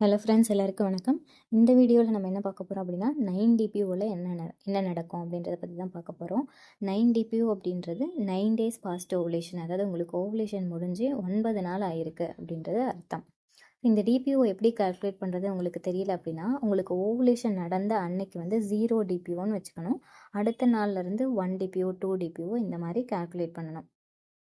Hello friends, எல்லாருக்கும் வணக்கம். இந்த வீடியோவில் நம்ம என்ன பார்க்க போகிறோம் அப்படின்னா 9 டிபியூவில் என்ன நடக்கும் அப்படின்றத பற்றி தான் பார்க்க போகிறோம். 9 டிபியூ அப்படின்றது 9 டேஸ் பாஸ்ட் ஓவுலேஷன், அதாவது உங்களுக்கு ஓவுலேஷன் முடிஞ்சு 9 நாள் ஆயிருக்கு அப்படின்றது அர்த்தம். இந்த டிபியூ எப்படி கால்குலேட் பண்ணுறது உங்களுக்கு தெரியல அப்படின்னா, உங்களுக்கு ஓவுலேஷன் நடந்த அன்னைக்கு வந்து 0 டிபியூன்னு வச்சுக்கணும். அடுத்த நாள்லேருந்து 1 டிபியூ 2 டிபியூ இந்த மாதிரி கால்குலேட் பண்ணணும்.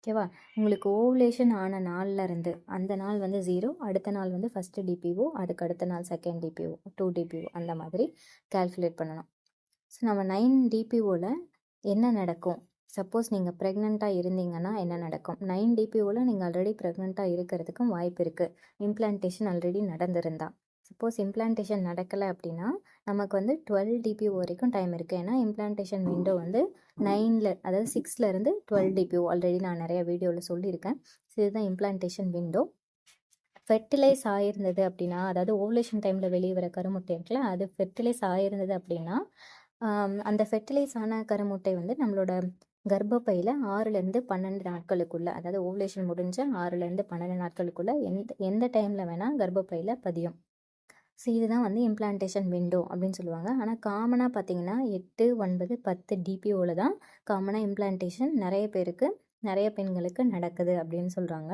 ஓகேவா? உங்களுக்கு ஓவுலேஷன் ஆன நாள்ல இருந்து அந்த நாள் வந்து 0, அடுத்த நாள் வந்து ஃபஸ்ட்டு டிபிஓ, அதுக்கு அடுத்த நாள் செகண்ட் டிபிஓ, 2 டிபிஓ அந்த மாதிரி கால்குலேட் பண்ணணும். ஸோ நம்ம 9 டிபிஓவில் என்ன நடக்கும்? சப்போஸ் நீங்கள் ப்ரெக்னெண்ட்டாக இருந்தீங்கன்னா என்ன நடக்கும்? 9 டிபிஓவில் நீங்கள் ஆல்ரெடி ப்ரெக்னெண்ட்டாக இருக்கிறதுக்கும் வாய்ப்பு இருக்குது, இம்ப்ளான்டேஷன் ஆல்ரெடி நடந்திருந்தா. சப்போஸ் இம்ப்ளான்டேஷன் நடக்கலை அப்படின்னா நமக்கு வந்து 12 டிபிஓ வரைக்கும் டைம் இருக்குது. ஏன்னா இம்ப்ளான்டேஷன் விண்டோ வந்து 9 அதாவது 6லேருந்து 12 டிபிஓ ஆல்ரெடி நான் நிறைய வீடியோவில் சொல்லியிருக்கேன். ஸோ இதுதான் இம்ப்ளான்டேஷன் விண்டோ. ஃபெர்டிலைஸ் ஆகிருந்தது அப்படின்னா, அதாவது ஓவுலேஷன் டைமில் வெளியே வர கருமுட்டை இருக்குல்ல, அது ஃபெர்டிலைஸ் ஆகிருந்தது அப்படின்னா அந்த ஃபெர்டிலைஸ் ஆன கருமுட்டை வந்து நம்மளோட கர்ப்பப்பையில் 6லேருந்து 12 நாட்களுக்குள்ளே, அதாவது ஓவுலேஷன் முடிஞ்ச 6லேருந்து 12 நாட்களுக்குள்ளே எந்த டைமில் வேணால் கர்ப்பப்பையில் பதியும். ஸோ இதுதான் வந்து இம்ப்ளான்டேஷன் விண்டோ அப்படின்னு சொல்லுவாங்க. ஆனால் காமனாக பார்த்தீங்கன்னா 8, 9, 10 டிபிஓவில் தான் காமனாக இம்ப்ளான்டேஷன் நிறைய பேருக்கு, நிறைய பெண்களுக்கு நடக்குது அப்படின்னு சொல்கிறாங்க.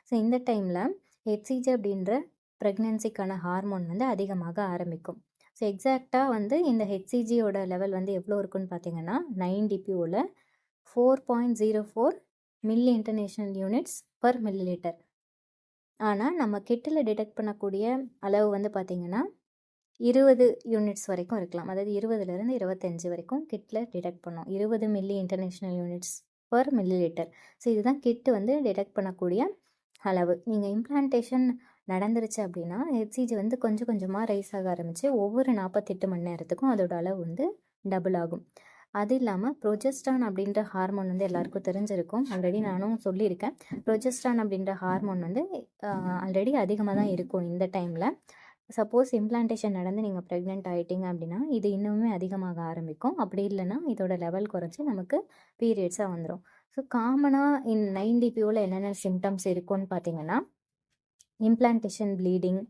ஸோ இந்த டைமில் ஹெச்சிஜி அப்படின்ற ப்ரெக்னென்சிக்கான ஹார்மோன் வந்து அதிகமாக ஆரம்பிக்கும். ஸோ எக்ஸாக்டாக வந்து இந்த ஹெச்சிஜியோட லெவல் வந்து எவ்வளோ இருக்குன்னு பார்த்தீங்கன்னா 9 டிபிஓவில் 4.04 milli international units per milli litre. ஆனால் நம்ம கிட்டில் டிடெக்ட் பண்ணக்கூடிய அளவு வந்து பார்த்திங்கன்னா 20 யூனிட்ஸ் வரைக்கும் இருக்கலாம். அதாவது 20லேருந்து 25 வரைக்கும் கிட்டில் டிடெக்ட் பண்ணோம். 20 milli international units per milli litre. So இதுதான் கிட்டு வந்து டிடெக்ட் பண்ணக்கூடிய அளவு. நீங்கள் இம்ப்ளான்டேஷன் நடந்துருச்சு அப்படின்னா ஹெச்சிஜி வந்து கொஞ்சம் கொஞ்சமாக ரைஸ் ஆக ஆரம்பித்து ஒவ்வொரு 48 மணி நேரத்துக்கும் அதோட அளவு வந்து டபுள் ஆகும். அது இல்லாமல் ப்ரொஜெஸ்ட்ரான் அப்படின்ற ஹார்மோன் வந்து எல்லாருக்கும் தெரிஞ்சிருக்கும், ஆல்ரெடி நானும் சொல்லியிருக்கேன். ப்ரொஜெஸ்ட்ரான் அப்படின்ற ஹார்மோன் வந்து ஆல்ரெடி அதிகமாக தான் இருக்கும் இந்த டைமில். சப்போஸ் இம்ப்ளான்டேஷன் நடந்து நீங்கள் ப்ரெக்னென்ட் ஆகிட்டீங்க அப்படின்னா இது இன்னுமே அதிகமாக ஆரம்பிக்கும். அப்படி இல்லைன்னா இதோட லெவல் குறைச்சி நமக்கு பீரியட்ஸாக வந்துடும். ஸோ காமனாக 9 டிபிஓவில் என்னென்ன சிம்டம்ஸ் இருக்குன்னு பார்த்தீங்கன்னா, இம்ப்ளான்டேஷன் ப்ளீடிங்,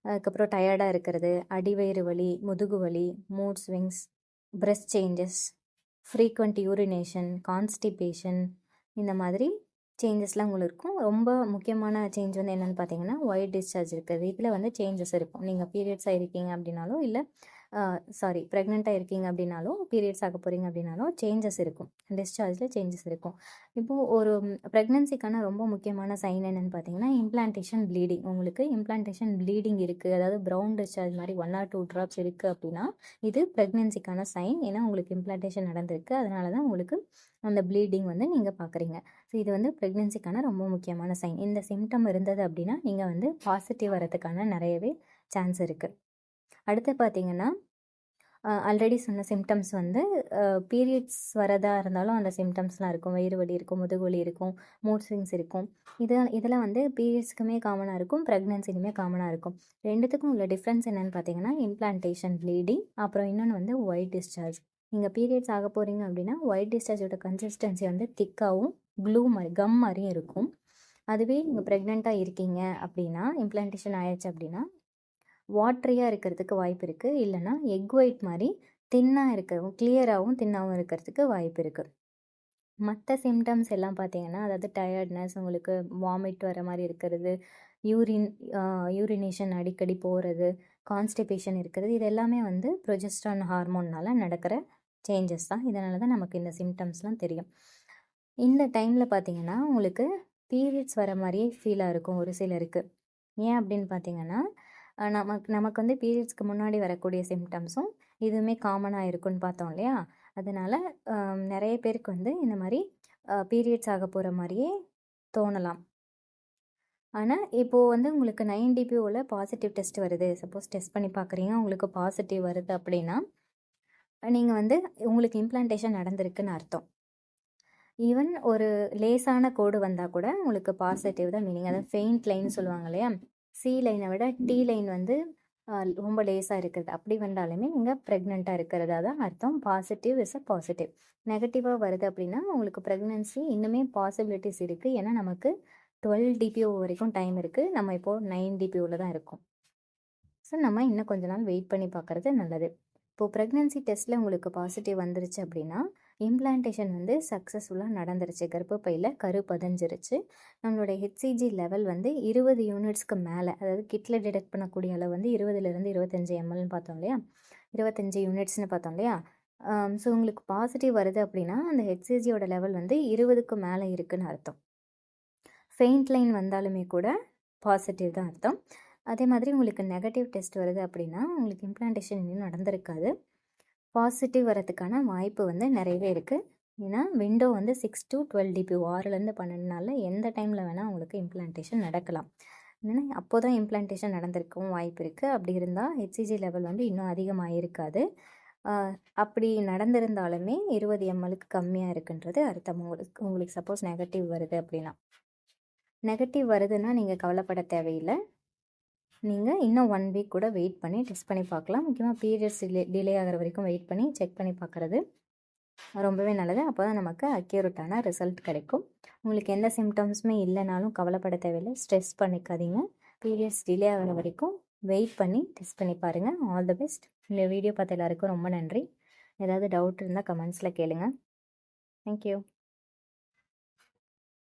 அதுக்கப்புறம் டயர்டாக இருக்கிறது, அடிவயிறு வலி, முதுகு வலி, mood swings, breast changes, frequent urination, constipation இந்த மாதிரி சேஞ்சஸ்லாம் உங்களுக்கு இருக்கும். ரொம்ப முக்கியமான சேஞ்ச் வந்து என்னென்னு பார்த்தீங்கன்னா ஒயிட் டிஸ்சார்ஜ் இருக்குது. இதில் வந்து சேஞ்சஸ் இருக்கும். நீங்கள் பீரியட்ஸாக இருக்கீங்க அப்படின்னாலும், இல்லை ப்ரெக்னெண்ட்டாக இருக்கீங்க அப்படின்னாலும், பீரியட்ஸ் ஆக போகிறீங்க அப்படின்னாலும் சேஞ்சஸ் இருக்கும். டிஸ்சார்ஜில் சேஞ்சஸ் இருக்கும். இப்போது ஒரு ப்ரெக்னென்சிக்கான ரொம்ப முக்கியமான சைன் என்னென்னு பார்த்தீங்கன்னா இம்ப்ளான்டேஷன் ப்ளீடிங். உங்களுக்கு இம்ப்ளான்டேஷன் ப்ளீடிங் இருக்குது, அதாவது ப்ரௌன் டிஸ்சார்ஜ் மாதிரி 1 or 2 ட்ராப்ஸ் இருக்குது அப்படின்னா இது ப்ரெக்னென்சிக்கான சைன். ஏன்னா உங்களுக்கு இம்ப்ளான்டேஷன் நடந்திருக்கு, அதனால தான் உங்களுக்கு அந்த ப்ளீடிங் வந்து நீங்கள் பார்க்குறீங்க. ஸோ இது வந்து ப்ரெக்னென்சிக்கான ரொம்ப முக்கியமான சைன். இந்த சிம்டம் இருந்தது அப்படின்னா நீங்கள் வந்து பாசிட்டிவ் வரதுக்கான நிறையவே சான்ஸ் இருக்குது. அடுத்து பார்த்தீங்கன்னா ஆல்ரெடி சொன்ன சிம்டம்ஸ் வந்து பீரியட்ஸ் வரதா இருந்தாலும் அந்த சிம்டம்ஸ்லாம் இருக்கும். வயிறு வலி இருக்கும், முதுகு வலி இருக்கும், மூட் ஸ்விங்ஸ் இருக்கும். இதெல்லாம் வந்து பீரியட்ஸ்க்குமே காமனாக இருக்கும், ப்ரெக்னென்சிலுமே காமனாக இருக்கும். ரெண்டுத்துக்கும் உள்ள டிஃப்ரென்ஸ் என்னென்னு பார்த்தீங்கன்னா இம்ப்ளான்டேஷன் ப்ளீடிங், அப்புறம் இன்னொன்று வந்து ஒயிட் டிஸ்சார்ஜ். நீங்கள் பீரியட்ஸ் ஆக போகிறீங்க அப்படின்னா ஒயிட் டிஸ்சார்ஜோட கன்சிஸ்டன்சி வந்து திக்காகவும் க்ளூ மாதிரி கம் மாதிரியும் இருக்கும். அதுவே நீங்கள் ப்ரெக்னெண்ட்டாக இருக்கீங்க அப்படின்னா, இம்ப்ளான்டேஷன் ஆயிடுச்சு அப்படின்னா வாட்ரியாக இருக்கிறதுக்கு வாய்ப்பு இருக்குது. இல்லைனா எக் ஒயிட் மாதிரி தின்னாக இருக்கவும், கிளியராகவும் தின்னாகவும் இருக்கிறதுக்கு வாய்ப்பு இருக்குது. மற்ற சிம்டம்ஸ் எல்லாம் பார்த்தீங்கன்னா, அதாவது டயர்ட்னஸ், உங்களுக்கு வாமிட் வர மாதிரி இருக்கிறது, யூரினேஷன் அடிக்கடி போகிறது, கான்ஸ்டிபேஷன் இருக்கிறது, இது எல்லாமே வந்து ப்ரொஜெஸ்ட்ரான் ஹார்மோன்னால் நடக்கிற சேஞ்சஸ் தான். இதனால தான் நமக்கு இந்த சிம்டம்ஸ்லாம் தெரியும். இந்த டைமில் பார்த்தீங்கன்னா உங்களுக்கு பீரியட்ஸ் வர மாதிரியே ஃபீலாக இருக்கும் ஒரு சிலருக்கு. ஏன் அப்படின்னு பார்த்தீங்கன்னா நமக்கு வந்து பீரியட்ஸ்க்கு முன்னாடி வரக்கூடிய சிம்டம்ஸும் இதுவுமே காமனாக இருக்குன்னு பார்த்தோம் இல்லையா? அதனால் நிறைய பேருக்கு வந்து இந்த மாதிரி பீரியட்ஸ் ஆக போகிற மாதிரியே தோணலாம். ஆனால் இப்போது வந்து உங்களுக்கு 9 டிபிஓவில் பாசிட்டிவ் டெஸ்ட் வருது, சப்போஸ் டெஸ்ட் பண்ணி பார்க்குறீங்க, உங்களுக்கு பாசிட்டிவ் வருது அப்படின்னா நீங்கள் வந்து உங்களுக்கு இம்ப்ளான்டேஷன் நடந்திருக்குன்னு அர்த்தம். ஈவன் ஒரு லேசான கோடு வந்தால் கூட உங்களுக்கு பாசிட்டிவ் தான் மீனிங். அதாவது ஃபெயிண்ட் லைன் சொல்லுவாங்க இல்லையா? சி லைனை விட டி லைன் வந்து ரொம்ப லேஸாக இருக்கிறது. அப்படி வந்தாலுமே நீங்கள் ப்ரெக்னெண்ட்டாக இருக்கிறதா தான் அர்த்தம். Positive is a positive. நெகட்டிவாக வருது அப்படின்னா உங்களுக்கு ப்ரெக்னென்சி இன்னுமே பாசிபிலிட்டிஸ் இருக்குது. ஏன்னா நமக்கு 12 டிபிஓ வரைக்கும் டைம் இருக்குது. நம்ம இப்போது 9 டிபிஓவில் தான் இருக்கோம். ஸோ நம்ம இன்னும் கொஞ்ச நாள் வெயிட் பண்ணி பார்க்குறது நல்லது. இப்போது ப்ரெக்னென்சி டெஸ்ட்டில் உங்களுக்கு பாசிட்டிவ் வந்துருச்சு அப்படின்னா, இம்ப்ளான்டேஷன் வந்து சக்ஸஸ்ஃபுல்லாக நடந்துருச்சு. கர்ப்பப்பையில் கரு பதிஞ்சிருச்சு. நம்மளுடைய ஹெச்சிஜி லெவல் வந்து 20 யூனிட்ஸ்க்கு மேலே, அதாவது கிட்டில் டிடெக்ட் பண்ணக்கூடிய அளவு வந்து 20லேருந்து 25 எம்எல்னு பார்த்தோம் இல்லையா? 25 யூனிட்ஸ்னு பார்த்தோம் இல்லையா? ஸோ உங்களுக்கு பாசிட்டிவ் வருது அப்படின்னா, அந்த ஹெச்சிஜியோட லெவல் வந்து 20க்கு மேலே இருக்குன்னு அர்த்தம். ஃபெயிண்ட் லைன் வந்தாலுமே கூட பாசிட்டிவ் தான் அர்த்தம். அதே மாதிரி உங்களுக்கு நெகட்டிவ் டெஸ்ட் வருது அப்படின்னா, உங்களுக்கு இம்ப்ளான்டேஷன் இன்னும் நடந்திருக்காது. பாசிட்டிவ் வரதுக்கான வாய்ப்பு வந்து நிறையவே இருக்குது. ஏன்னா விண்டோ வந்து 6 to 12 DPU 6லேருந்து 12 நாளில் எந்த டைமில் வேணால் உங்களுக்கு இம்ப்ளான்டேஷன் நடக்கலாம். ஏன்னா அப்போ தான் இம்ப்ளான்டேஷன் நடந்திருக்கவும் வாய்ப்பு இருக்குது. அப்படி இருந்தால் ஹெச்சிஜி லெவல் வந்து இன்னும் அதிகமாக இருக்காது. அப்படி நடந்திருந்தாலுமே 20 எம்எல்க்கு கம்மியாக இருக்குன்றது அர்த்தம். உங்களுக்கு சப்போஸ் நெகட்டிவ் வருது அப்படின்னா. நெகட்டிவ் வருதுன்னா நீங்கள் கவலைப்பட தேவையில்லை. நீங்கள் இன்னும் 1 வீக் கூட வெயிட் பண்ணி டெஸ்ட் பண்ணி பார்க்கலாம். முக்கியமாக பீரியட்ஸ் டிலே ஆகிற வரைக்கும் வெயிட் பண்ணி செக் பண்ணி பார்க்குறது ரொம்பவே நல்லது. அப்போ தான் நமக்கு அக்யூரேட்டான ரிசல்ட் கிடைக்கும். உங்களுக்கு எந்த சிம்டம்ஸுமே இல்லைனாலும் கவலைப்பட தேவையில்லை. ஸ்ட்ரெஸ் பண்ணிக்காதீங்க. பீரியட்ஸ் டிலே ஆகிற வரைக்கும் வெயிட் பண்ணி டெஸ்ட் பண்ணி பாருங்கள். All the best. இந்த வீடியோ பார்த்த எல்லாருக்கும் ரொம்ப நன்றி. ஏதாவது டவுட் இருந்தால் கமெண்ட்ஸில் கேளுங்கள். தேங்க்யூ.